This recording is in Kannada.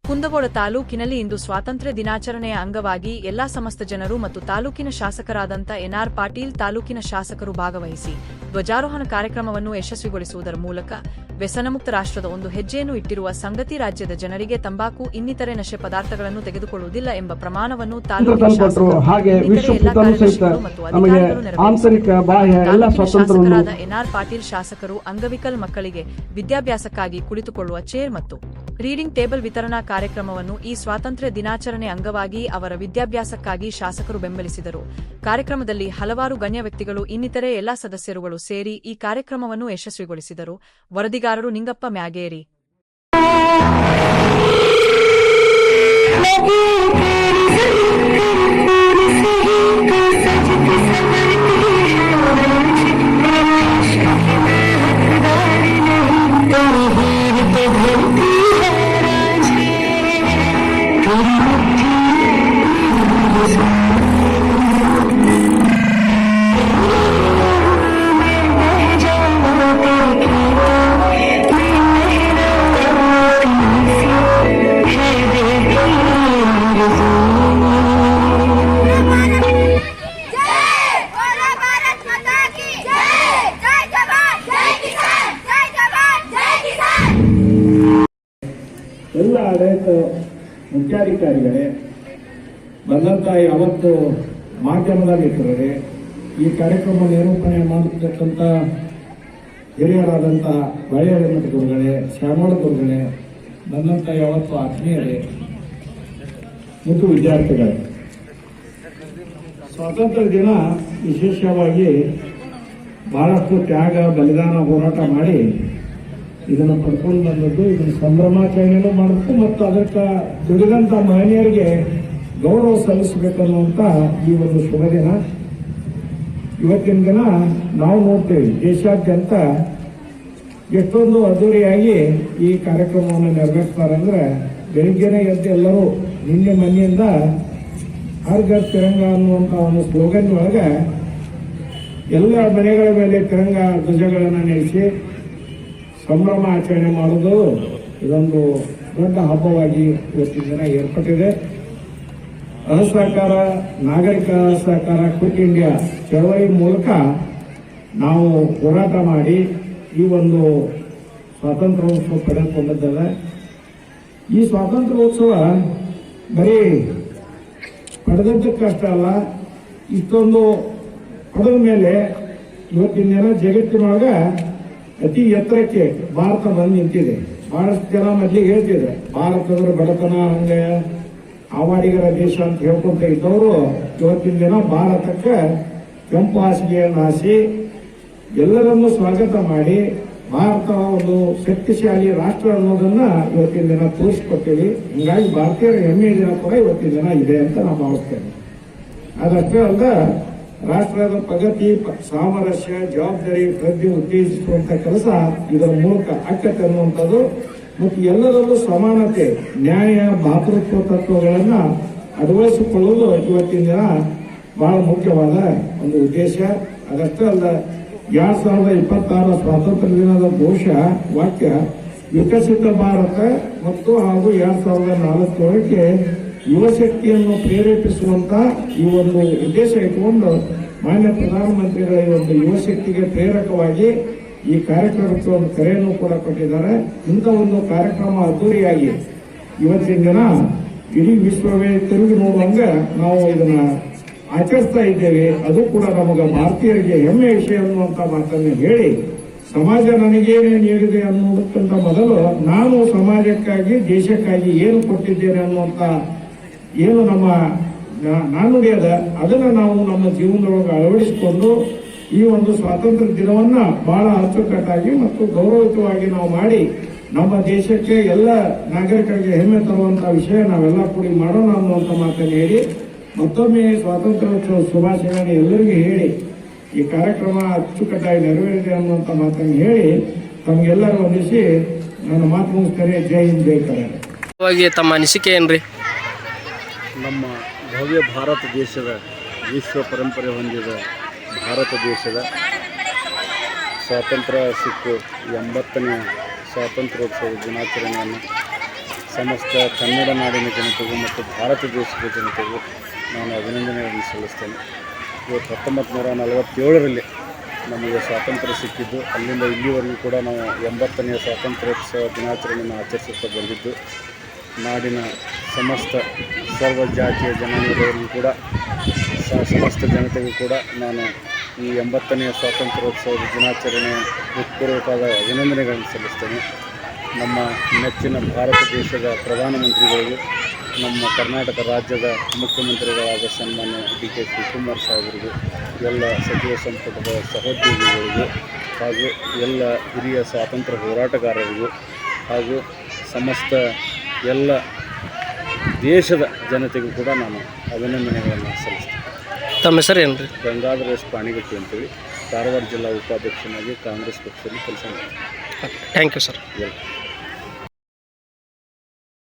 ಕುಂದಗೋಳ ತಾಲೂಕಿನಲ್ಲಿ ಇಂದು ಸ್ವಾತಂತ್ರ್ಯ ದಿನಾಚರಣೆಯ ಅಂಗವಾಗಿ ಎಲ್ಲಾ ಸಮಸ್ತ ಜನರು ಮತ್ತು ತಾಲೂಕಿನ ಶಾಸಕರಾದಂಥ ಎನ್ಆರ್ ಪಾಟೀಲ್ ತಾಲೂಕಿನ ಶಾಸಕರು ಭಾಗವಹಿಸಿ ಧ್ವಜಾರೋಹಣ ಕಾರ್ಯಕ್ರಮವನ್ನು ಯಶಸ್ವಿಗೊಳಿಸುವುದರ ಮೂಲಕ ವ್ಯಸನಮುಕ್ತ ರಾಷ್ಟ್ರದ ಒಂದು ಹೆಜ್ಜೆಯನ್ನು ಇಟ್ಟಿರುವ ಸಂಗತಿ ರಾಜ್ಯದ ಜನರಿಗೆ ತಂಬಾಕು ಇನ್ನಿತರೆ ನಶೆ ಪದಾರ್ಥಗಳನ್ನು ತೆಗೆದುಕೊಳ್ಳುವುದಿಲ್ಲ ಎಂಬ ಪ್ರಮಾಣವನ್ನು ತಾಲೂಕಿನ ಶಾಸಕರು ಮತ್ತು ಅಧಿಕಾರಿಗಳು ನೆರವೇರಿಸಿದರು. ಶಾಸಕರಾದ ಎನ್ಆರ್ ಪಾಟೀಲ್ ಶಾಸಕರು ಅಂಗವಿಕಲ ಮಕ್ಕಳಿಗೆ ವಿದ್ಯಾಭ್ಯಾಸಕ್ಕಾಗಿ ಕುಳಿತುಕೊಳ್ಳುವ ಚೇರ್ ಮತ್ತು ರೀಡಿಂಗ್ ಟೇಬಲ್ ವಿತರಣಾ ಕಾರ್ಯಕ್ರಮವನ್ನು ಈ ಸ್ವಾತಂತ್ರ್ಯ ದಿನಾಚರಣೆ ಅಂಗವಾಗಿ ಅವರ ವಿದ್ಯಾಭ್ಯಾಸಕ್ಕಾಗಿ ಶಾಸಕರು ಬೆಂಬಲಿಸಿದರು. ಕಾರ್ಯಕ್ರಮದಲ್ಲಿ ಹಲವಾರು ಗಣ್ಯ ವ್ಯಕ್ತಿಗಳು ಇನ್ನಿತರೆ ಎಲ್ಲಾ ಸದಸ್ಯರುಗಳು ಸೇರಿ ಈ ಕಾರ್ಯಕ್ರಮವನ್ನು ಯಶಸ್ವಿಗೊಳಿಸಿದರು. ವರದಿಗಾರರು ನಿಂಗಪ್ಪ ಮ್ಯಾಗೇರಿ. ಎಲ್ಲ ಆಡಳಿತ ಮುಖ್ಯಾಧಿಕಾರಿಗಳೇ, ಬಂದಂತ ಯಾವತ್ತು ಮಾಧ್ಯಮದ ಮಿತ್ರರೇ, ಈ ಕಾರ್ಯಕ್ರಮ ನಿರೂಪಣೆ ಮಾಡತಕ್ಕಂಥ ಹಿರಿಯರಾದಂಥ ಬಳೆಯರ ಗುರುಗಳೇ, ಶ್ಯಾಮಳ ಗುರುಗಳೇ, ಬಂದಂತ ಯಾವತ್ತು ಆತ್ಮೀಯರೇ ಮತ್ತು ವಿದ್ಯಾರ್ಥಿಗಳೇ, ಸ್ವಾತಂತ್ರ್ಯ ದಿನ ವಿಶೇಷವಾಗಿ ಬಹಳಷ್ಟು ತ್ಯಾಗ ಬಲಿದಾನ ಹೋರಾಟ ಮಾಡಿ ಇದನ್ನು ಪಡ್ಕೊಂಡು ಬಂದದ್ದು. ಇದನ್ನು ಸಂಭ್ರಮಾಚರಣೆನೂ ಮಾಡಬೇಕು ಮತ್ತು ಅದಕ್ಕೆ ದುಡಿದಂಥ ಮಹನೀಯರಿಗೆ ಗೌರವ ಸಲ್ಲಿಸಬೇಕನ್ನುವಂಥ ಈ ಒಂದು ಶುಭ ದಿನ. ಇವತ್ತಿನ ದಿನ ನಾವು ನೋಡ್ತೇವೆ ದೇಶಾದ್ಯಂತ ಎಷ್ಟೊಂದು ಅದ್ದೂರಿಯಾಗಿ ಈ ಕಾರ್ಯಕ್ರಮವನ್ನು ನೆರವೇರಿಸ್ತಾರಂದ್ರೆ, ಬೆಳಿಗ್ಗೆನೇ ಎದ್ದು ಎಲ್ಲರೂ ನಿನ್ನೆ ಮನೆಯಿಂದ ಹರ್ ಘರ್ ತಿರಂಗ ಅನ್ನುವಂಥ ಒಂದು ಸ್ಲೋಗನ್ ಒಳಗೆ ಎಲ್ಲ ಮನೆಗಳ ಮೇಲೆ ತಿರಂಗ ಧ್ವಜಗಳನ್ನು ನೆಲೆಸಿ ಸಂಭ್ರಮ ಆಚರಣೆ ಮಾಡೋದು ಇದೊಂದು ದೊಡ್ಡ ಹಬ್ಬವಾಗಿ ಇವತ್ತಿನ ದಿನ ಏರ್ಪಟ್ಟಿದೆ. ಅಸಹಕಾರ ನಾಗರಿಕ ಸಹಕಾರ ಕ್ವಿಟ್ ಇಂಡಿಯಾ ಚಳವಳಿ ಮೂಲಕ ನಾವು ಹೋರಾಟ ಮಾಡಿ ಈ ಒಂದು ಸ್ವಾತಂತ್ರ್ಯೋತ್ಸವ ಪಡೆದುಕೊಂಡಿದ್ದೇವೆ. ಈ ಸ್ವಾತಂತ್ರ್ಯೋತ್ಸವ ಬರೀ ಪಡೆದದ್ದಕ್ಕಷ್ಟೇ ಅಲ್ಲ, ಇಷ್ಟೊಂದು ಪಡೆದ ಮೇಲೆ ಇವತ್ತಿನ ದಿನ ಜಗತ್ತಿನೊಳಗ ಅತಿ ಎತ್ತರಕ್ಕೆ ಭಾರತ ಬಂದು ನಿಂತಿದೆ. ಬಹಳಷ್ಟು ಜನ ಮೊದಲಿಗೆ ಹೇಳ್ತಿದೆ ಭಾರತದ ಬಡತನ ಹಂಗೆ ಆವಾಡಿಗರ ದೇಶ ಅಂತ ಹೇಳ್ಕೊಂತ ಇದ್ದವರು ಇವತ್ತಿನ ದಿನ ಭಾರತಕ್ಕೆ ಕೆಂಪು ಹಾಸಿಗೆಯನ್ನು ಹಾಸಿ ಎಲ್ಲರನ್ನೂ ಸ್ವಾಗತ ಮಾಡಿ ಭಾರತ ಒಂದು ಶಕ್ತಿಶಾಲಿ ರಾಷ್ಟ್ರ ಅನ್ನೋದನ್ನ ಇವತ್ತಿನ ದಿನ ತೋರಿಸಿಕೊಡ್ತೀವಿ. ಹೀಗಾಗಿ ಭಾರತೀಯರ ಹೆಮ್ಮೆಯ ದಿನ ಕೂಡ ಇವತ್ತಿನ ದಿನ ಇದೆ ಅಂತ ನಾವು ಭಾವಿಸ್ತೇವೆ. ಅದಷ್ಟೇ ಅಲ್ಲ, ರಾಷ್ಟ್ರದ ಪ್ರಗತಿ, ಸಾಮರಸ್ಯ, ಜವಾಬ್ದಾರಿ, ಪ್ರಜ್ಞೆ ಉತ್ತೇಜಿಸುವಂತ ಕೆಲಸ ಇದರ ಮೂಲಕ ಆಕ್ಕತ್ತೆ ಅನ್ನುವಂಥದ್ದು ಮತ್ತು ಎಲ್ಲರಲ್ಲೂ ಸಮಾನತೆ, ನ್ಯಾಯ, ಭಾತೃತ್ವ ತತ್ವಗಳನ್ನು ಅಳವಡಿಸಿಕೊಳ್ಳುವುದು ಇವತ್ತಿನ ದಿನ ಬಹಳ ಮುಖ್ಯವಾದ ಒಂದು ಉದ್ದೇಶ. ಅದಷ್ಟೇ ಅಲ್ಲ, 2026 ಸ್ವಾತಂತ್ರ್ಯ ದಿನದ ಘೋಷ ವಾಕ್ಯ ವಿಕಸಿತ ಭಾರತ ಮತ್ತು ಹಾಗೂ 2047ಕ್ಕೆ ಯುವಶಕ್ತಿಯನ್ನು ಪ್ರೇರೇಪಿಸುವಂತ ಈ ಒಂದು ಉದ್ದೇಶ ಇಟ್ಟುಕೊಂಡು ಮಾನ್ಯ ಪ್ರಧಾನಮಂತ್ರಿಗಳ ಈ ಒಂದು ಯುವಶಕ್ತಿಗೆ ಪ್ರೇರಕವಾಗಿ ಈ ಕಾರ್ಯಕ್ರಮಕ್ಕೆ ಒಂದು ಕರೆಯನ್ನು ಕೂಡ ಕೊಟ್ಟಿದ್ದಾರೆ. ಇಂಥ ಒಂದು ಕಾರ್ಯಕ್ರಮ ಅದ್ದೂರಿಯಾಗಿ ಇವತ್ತಿನ ದಿನ ಇಡೀ ವಿಶ್ವವೇ ತಿರುಗಿ ನೋಡುವಂಗ ನಾವು ಇದನ್ನ ಆಚರಿಸ್ತಾ ಇದ್ದೇವೆ. ಅದು ಕೂಡ ನಮಗೆ ಭಾರತೀಯರಿಗೆ ಹೆಮ್ಮೆಯ ವಿಷಯ ಅನ್ನುವಂತ ಮಾತನ್ನು ಹೇಳಿ, ಸಮಾಜ ನನಗೇನೇ ನೀಡಿದೆ ಅನ್ನೋದಕ್ಕಿಂತ ಮೊದಲು ನಾನು ಸಮಾಜಕ್ಕಾಗಿ, ದೇಶಕ್ಕಾಗಿ ಏನು ಕೊಟ್ಟಿದ್ದೇನೆ ಅನ್ನುವಂತ ಏನು ನಮ್ಮ ನಾನುಡಿ ಅದ, ಅದನ್ನು ನಾವು ನಮ್ಮ ಜೀವನದೊಳಗೆ ಅಳವಡಿಸಿಕೊಂಡು ಈ ಒಂದು ಸ್ವಾತಂತ್ರ್ಯ ದಿನವನ್ನ ಬಹಳ ಅಚ್ಚುಕಟ್ಟಾಗಿ ಮತ್ತು ಗೌರವಯುತವಾಗಿ ನಾವು ಮಾಡಿ ನಮ್ಮ ದೇಶಕ್ಕೆ ಎಲ್ಲ ನಾಗರಿಕರಿಗೆ ಹೆಮ್ಮೆ ತರುವಂತಹ ವಿಷಯ ನಾವೆಲ್ಲ ಕೂಡಿ ಮಾಡೋಣ ಅನ್ನುವಂಥ ಮಾತನ್ನು ಹೇಳಿ, ಮತ್ತೊಮ್ಮೆ ಸ್ವಾತಂತ್ರ್ಯೋತ್ಸವ ಶುಭಾಶಯಗಳನ್ನು ಎಲ್ಲರಿಗೂ ಹೇಳಿ ಈ ಕಾರ್ಯಕ್ರಮ ಅಚ್ಚುಕಟ್ಟಾಗಿ ನೆರವೇರಿದೆ ಅನ್ನುವಂಥ ಮಾತನ್ನು ಹೇಳಿ ತಮಗೆಲ್ಲರೂ ವಂದಿಸಿ ನನ್ನ ಮಾತು ಮುಗಿಸ್ತೇನೆ. ಜೈ ಹಿಂದ್, ಜೈ ಕರ್ನಾಟಕ. ತಮ್ಮ ಅನಿಸಿಕೆ ಏನ್ರಿ? ನಮ್ಮ ಭವ್ಯ ಭಾರತ ದೇಶದ, ವಿಶ್ವ ಪರಂಪರೆ ಹೊಂದಿದ ಭಾರತ ದೇಶದ ಸ್ವಾತಂತ್ರ್ಯ ಸಿಕ್ಕು 80ನೇ ಸ್ವಾತಂತ್ರ್ಯೋತ್ಸವ ದಿನಾಚರಣೆಯನ್ನು ಸಮಸ್ತ ಕನ್ನಡ ನಾಡಿನ ಜನತೆಗೂ ಮತ್ತು ಭಾರತ ದೇಶದ ಜನತೆಗೂ ನಾನು ಅಭಿನಂದನೆಗಳನ್ನು ಸಲ್ಲಿಸ್ತೇನೆ. ಇವತ್ತು 1947ರಲ್ಲಿ ನಮಗೆ ಸ್ವಾತಂತ್ರ್ಯ ಸಿಕ್ಕಿದ್ದು, ಅಲ್ಲಿಂದ ಇಲ್ಲಿವರೆಗೂ ಕೂಡ ನಾವು 80ನೇ ಸ್ವಾತಂತ್ರ್ಯೋತ್ಸವ ದಿನಾಚರಣೆಯನ್ನು ಆಚರಿಸುತ್ತಾ ಬಂದಿದ್ದು. ನಾಡಿನ ಸಮಸ್ತ ಸರ್ವ ಜಾತಿಯ ಜನಾಂಗದವರಿಗೂ ಕೂಡ ಸಮಸ್ತ ಜನತೆಗೂ ಕೂಡ ನಾನು ಈ 80ನೇ ಸ್ವಾತಂತ್ರ್ಯೋತ್ಸವದ ದಿನಾಚರಣೆಯ ಹೃತ್ಪೂರ್ವಕವಾದ ಅಭಿನಂದನೆಗಳನ್ನು ಸಲ್ಲಿಸ್ತೇನೆ. ನಮ್ಮ ನೆಚ್ಚಿನ ಭಾರತ ದೇಶದ ಪ್ರಧಾನಮಂತ್ರಿಗಳಿಗೂ, ನಮ್ಮ ಕರ್ನಾಟಕ ರಾಜ್ಯದ ಮುಖ್ಯಮಂತ್ರಿಗಳಾದ ಸನ್ಮಾನ್ಯ ಡಿ.ಕೆ. ಶಿವಕುಮಾರ್ ಸಾಹೇಬರಿಗೂ, ಎಲ್ಲ ಸಚಿವ ಸಂಪುಟದ ಸಹೋದ್ಯೋಗಿಗಳಿಗೂ ಹಾಗೂ ಎಲ್ಲ ಹಿರಿಯ ಸ್ವಾತಂತ್ರ್ಯ ಹೋರಾಟಗಾರರಿಗೂ ಹಾಗೂ ಸಮಸ್ತ ಎಲ್ಲ ದೇಶದ ಜನತೆಗೂ ಕೂಡ ನಾನು ಅಭಿನಂದನೆಗಳನ್ನು ಸಲ್ಲಿಸ್ತೇನೆ. ತಮ್ಮ ಹೆಸರು ಏನು ರೀ? ಗಂಗಾಧರ ಎಸ್ ಪಾಣಿಗಟ್ಟಿ ಅಂತೇಳಿ ಧಾರವಾಡ ಜಿಲ್ಲಾ ಉಪಾಧ್ಯಕ್ಷನಾಗಿ ಕಾಂಗ್ರೆಸ್ ಪಕ್ಷದಲ್ಲಿ ಕೆಲಸ ಮಾಡ್ತೀನಿ. Thank you sir. ವೆಲ್ಕಮ್.